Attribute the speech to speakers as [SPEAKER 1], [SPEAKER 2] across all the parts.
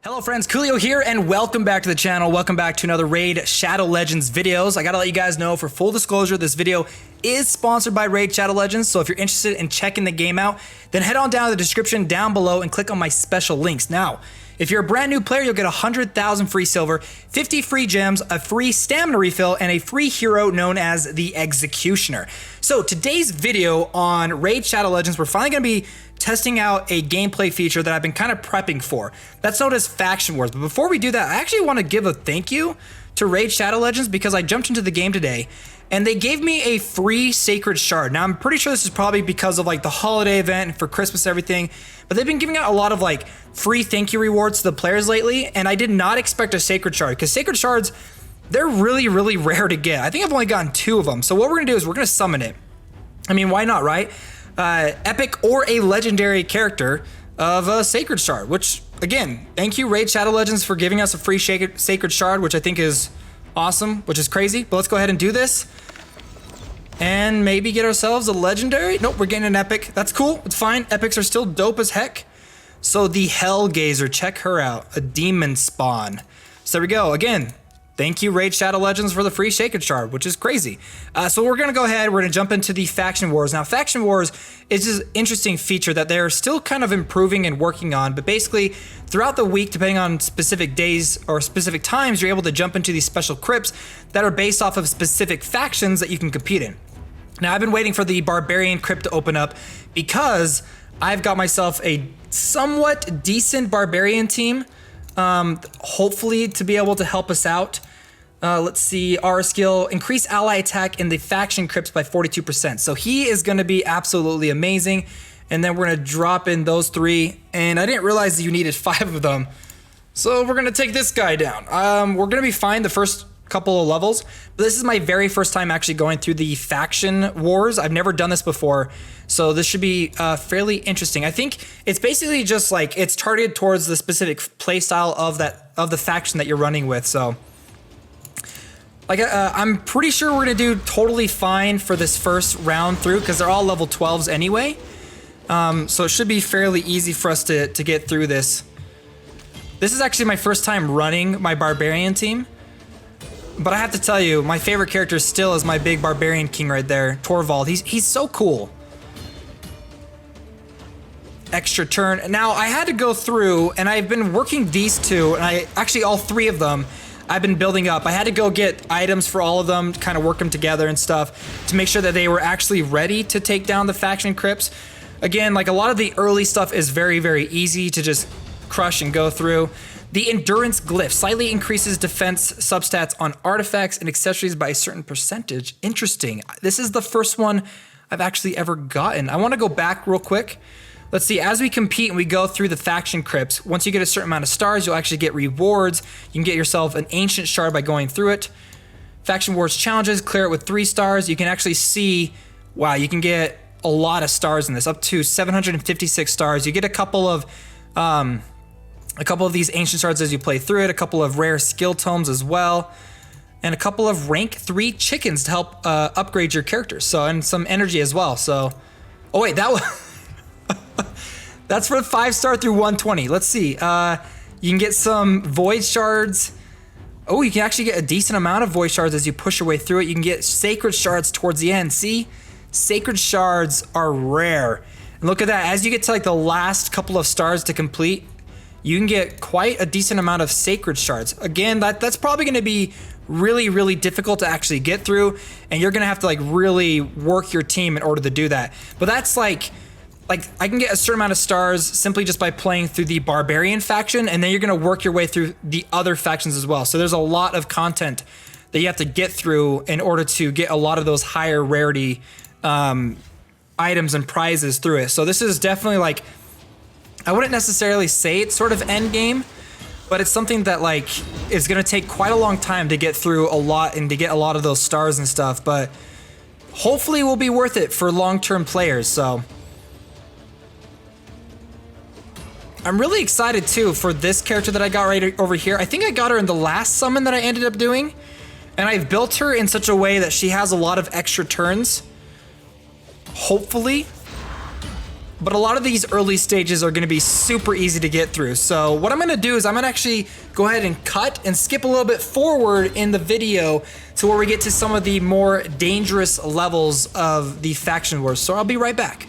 [SPEAKER 1] Hello friends, Koolio here and welcome back to the channel. Welcome back to another Raid Shadow Legends videos. I gotta let you guys know, for full disclosure, this video is sponsored by Raid Shadow Legends, so if you're interested in checking the game out, then head on down to the description down below and click on my special links. Now, if you're a brand new player, you'll get 100,000 free silver, 50 free gems, a free stamina refill, and a free hero known as the Executioner. So today's video on Raid Shadow Legends, we're finally gonna be testing out a gameplay feature that I've been kind of prepping for. That's known as Faction Wars. But before we do that, I actually want to give a thank you to Raid Shadow Legends because I jumped into the game today and they gave me a free Sacred Shard. Now I'm pretty sure this is probably because of like the holiday event and for Christmas and everything, but they've been giving out a lot of like free thank you rewards to the players lately, and I did not expect a Sacred Shard because Sacred Shards, they're really rare to get. I think I've only gotten 2 of them. So what we're gonna do is we're gonna summon it. I mean, why not, right? Epic or a legendary character of a Sacred Shard, which again, thank you Raid Shadow Legends for giving us a free Sacred Shard, which I think is awesome, which is crazy. But let's go ahead and do this and maybe get ourselves a legendary. Nope, we're getting an epic. That's cool, it's fine. Epics are still dope as heck. So the Hellgazer, check her out, a demon spawn. So there we go. Again, thank you Raid Shadow Legends for the free Sacred Shard, which is crazy. So we're gonna go ahead, we're gonna jump into the Faction Wars. Now Faction Wars is this interesting feature that they're still kind of improving and working on, but basically throughout the week, depending on specific days or specific times, you're able to jump into these special crypts that are based off of specific factions that you can compete in. Now I've been waiting for the Barbarian crypt to open up because I've got myself a somewhat decent Barbarian team, hopefully to be able to help us out. Let's see, our skill, increase ally attack in the faction crypts by 42%. So he is gonna be absolutely amazing. And then we're gonna drop in those 3. And I didn't realize that you needed 5 of them. So we're gonna take this guy down. We're gonna be fine the first couple of levels, but this is my very first time actually going through the Faction Wars. I've never done this before, so this should be fairly interesting. I think it's basically just like, it's targeted towards the specific playstyle of the faction that you're running with, so. Like, I'm pretty sure we're gonna do totally fine for this first round through because they're all level 12s anyway. So it should be fairly easy for us to get through this. This is actually my first time running my Barbarian team. But I have to tell you, my favorite character still is my big Barbarian King right there, Torvald. He's so cool. Extra turn. Now, I had to go through, and I've been working these 2, and actually all 3 of them, I've been building up. I had to go get items for all of them, kind of work them together and stuff to make sure that they were actually ready to take down the faction crypts. Again, like a lot of the early stuff is very easy to just crush and go through. The Endurance Glyph slightly increases defense substats on artifacts and accessories by a certain percentage. Interesting. This is the first one I've actually ever gotten. I want to go back real quick. Let's see, as we compete and we go through the faction crypts, once you get a certain amount of stars, you'll actually get rewards. You can get yourself an ancient shard by going through it. Faction Wars challenges, clear it with 3 stars. You can actually see, wow, you can get a lot of stars in this, up to 756 stars. You get a couple of these ancient shards as you play through it, a couple of rare skill tomes as well, and a couple of rank 3 chickens to help upgrade your characters. So, and some energy as well. So, oh wait, that was that's for 5-star through 120. Let's see. You can get some void shards. Oh, you can actually get a decent amount of void shards as you push your way through it. You can get sacred shards towards the end. See, sacred shards are rare. And look at that. As you get to like the last couple of stars to complete, you can get quite a decent amount of sacred shards. Again, that's probably going to be really difficult to actually get through, and you're going to have to like really work your team in order to do that. But that's like I can get a certain amount of stars simply just by playing through the Barbarian faction, and then you're going to work your way through the other factions as well. So there's a lot of content that you have to get through in order to get a lot of those higher rarity items and prizes through it. So this is definitely like, I wouldn't necessarily say it's sort of end game, but it's something that like is gonna take quite a long time to get through a lot and to get a lot of those stars and stuff, but hopefully will be worth it for long-term players. So I'm really excited too for this character that I got right over here. I think I got her in the last summon that I ended up doing, and I've built her in such a way that she has a lot of extra turns, hopefully. but a lot of these early stages are going to be super easy to get through. So what I'm going to do is I'm going to actually go ahead and cut and skip a little bit forward in the video to where we get to some of the more dangerous levels of the faction wars. So I'll be right back.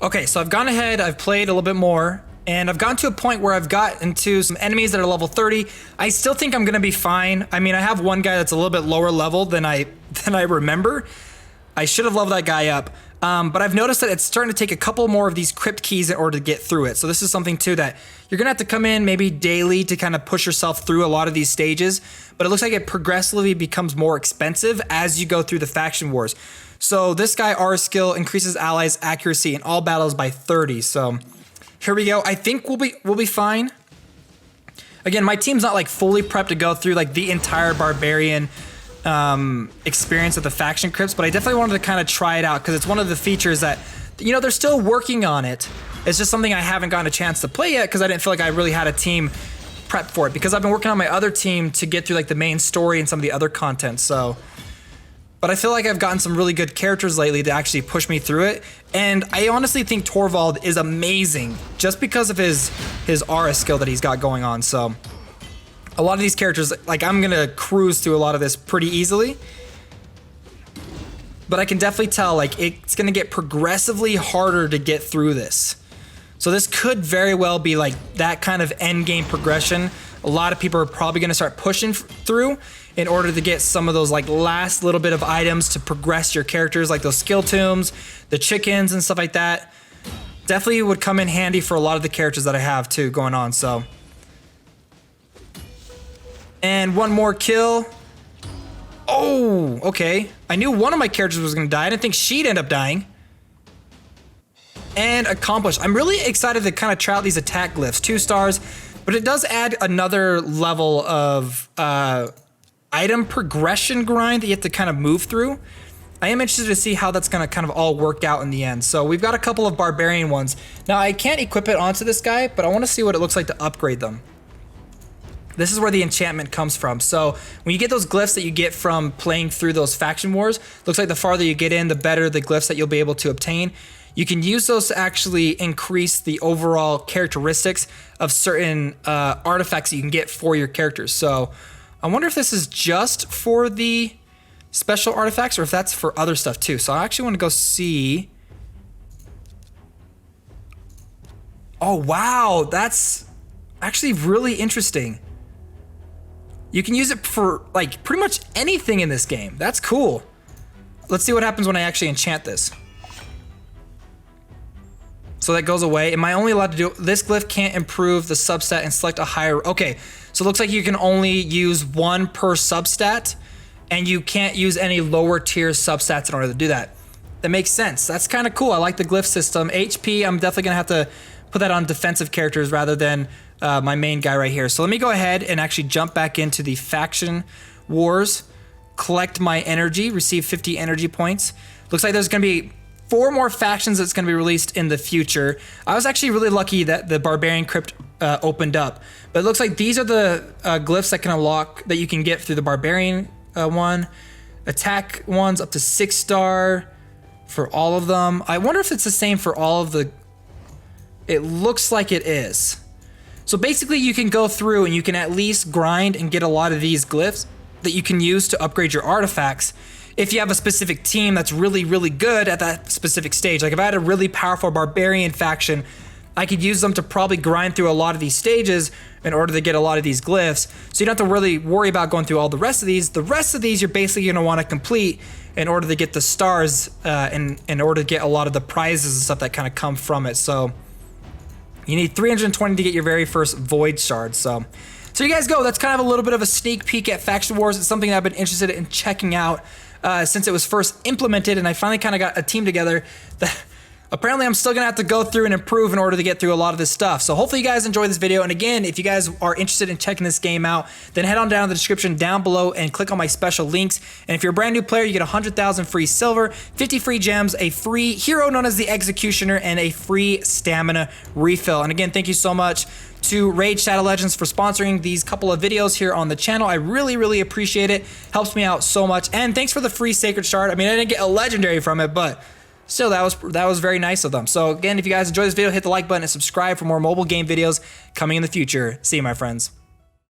[SPEAKER 1] Okay, so I've gone ahead, I've played a little bit more, and I've gotten to a point where I've got into some enemies that are level 30. I still think I'm going to be fine. I mean, I have one guy that's a little bit lower level than I remember. I should have leveled that guy up. But I've noticed that it's starting to take a couple more of these crypt keys in order to get through it. So this is something too that you're gonna have to come in maybe daily to kind of push yourself through a lot of these stages. But it looks like it progressively becomes more expensive as you go through the faction wars. So this guy, R skill, increases allies' accuracy in all battles by 30. So here we go. I think we'll be fine. Again, my team's not like fully prepped to go through like the entire barbarian experience of the faction crypts, but I definitely wanted to kind of try it out because it's one of the features that, you know, they're still working on it. It's just something I haven't gotten a chance to play yet because I didn't feel like I really had a team prepped for it, because I've been working on my other team to get through like the main story and some of the other content. So, but I feel like I've gotten some really good characters lately to actually push me through it. And I honestly think Torvald is amazing just because of his aura skill that he's got going on. So a lot of these characters, like, I'm gonna cruise through a lot of this pretty easily. But I can definitely tell, like, it's gonna get progressively harder to get through this. So this could very well be like that kind of end game progression. A lot of people are probably gonna start pushing through in order to get some of those like last little bit of items to progress your characters, like those skill tombs, the chickens and stuff like that. Definitely would come in handy for a lot of the characters that I have too going on, so. And one more kill. Oh, okay. I knew one of my characters was gonna die. I didn't think she'd end up dying. And accomplished. I'm really excited to kind of try out these attack glyphs. 2 stars, but it does add another level of item progression grind that you have to kind of move through. I am interested to see how that's gonna kind of all work out in the end. So we've got a couple of barbarian ones. Now I can't equip it onto this guy, but I wanna see what it looks like to upgrade them. This is where the enchantment comes from. So when you get those glyphs that you get from playing through those faction wars, looks like the farther you get in, the better the glyphs that you'll be able to obtain. You can use those to actually increase the overall characteristics of certain artifacts that you can get for your characters. So I wonder if this is just for the special artifacts or if that's for other stuff too. So I actually want to go see. Oh, wow. That's actually really interesting. You can use it for like pretty much anything in this game. That's cool. Let's see what happens when I actually enchant this. So that goes away. Am I only allowed to do this glyph? Can't improve the substat and select a higher. Okay, so it looks like you can only use 1 per substat, and you can't use any lower tier substats in order to do that. That makes sense. That's kind of cool. I like the glyph system. HP, I'm definitely gonna have to put that on defensive characters rather than my main guy right here. So let me go ahead and actually jump back into the faction wars, collect my energy, receive 50 energy points. Looks like there's gonna be 4 more factions that's going to be released in the future. I was actually really lucky that the Barbarian Crypt opened up. But it looks like these are the glyphs that can unlock, that you can get through the Barbarian one. Attack ones up to 6 star for all of them. I wonder if it's the same for all of the... It looks like it is. So basically you can go through and you can at least grind and get a lot of these glyphs that you can use to upgrade your artifacts. If you have a specific team that's really, really good at that specific stage. Like if I had a really powerful barbarian faction, I could use them to probably grind through a lot of these stages in order to get a lot of these glyphs. So you don't have to really worry about going through all the rest of these. The rest of these you're basically gonna wanna complete in order to get the stars and in order to get a lot of the prizes and stuff that kind of come from it. So you need 320 to get your very first void shard. So you guys go, that's kind of a little bit of a sneak peek at Faction Wars. It's something that I've been interested in checking out since it was first implemented, and I finally kind of got a team together that apparently I'm still gonna have to go through and improve in order to get through a lot of this stuff. So hopefully you guys enjoy this video, and again, if you guys are interested in checking this game out, then head on down to the description down below and click on my special links. And if you're a brand new player, you get 100,000 free silver, 50 free gems, a free hero known as the Executioner, and a free stamina refill. And again, thank you so much to Raid Shadow Legends for sponsoring these couple of videos here on the channel. I really, really appreciate it. Helps me out so much. And thanks for the free Sacred Shard. I mean, I didn't get a legendary from it, but Still, that was very nice of them. So again, if you guys enjoyed this video, hit the like button and subscribe for more mobile game videos coming in the future. See you, my friends.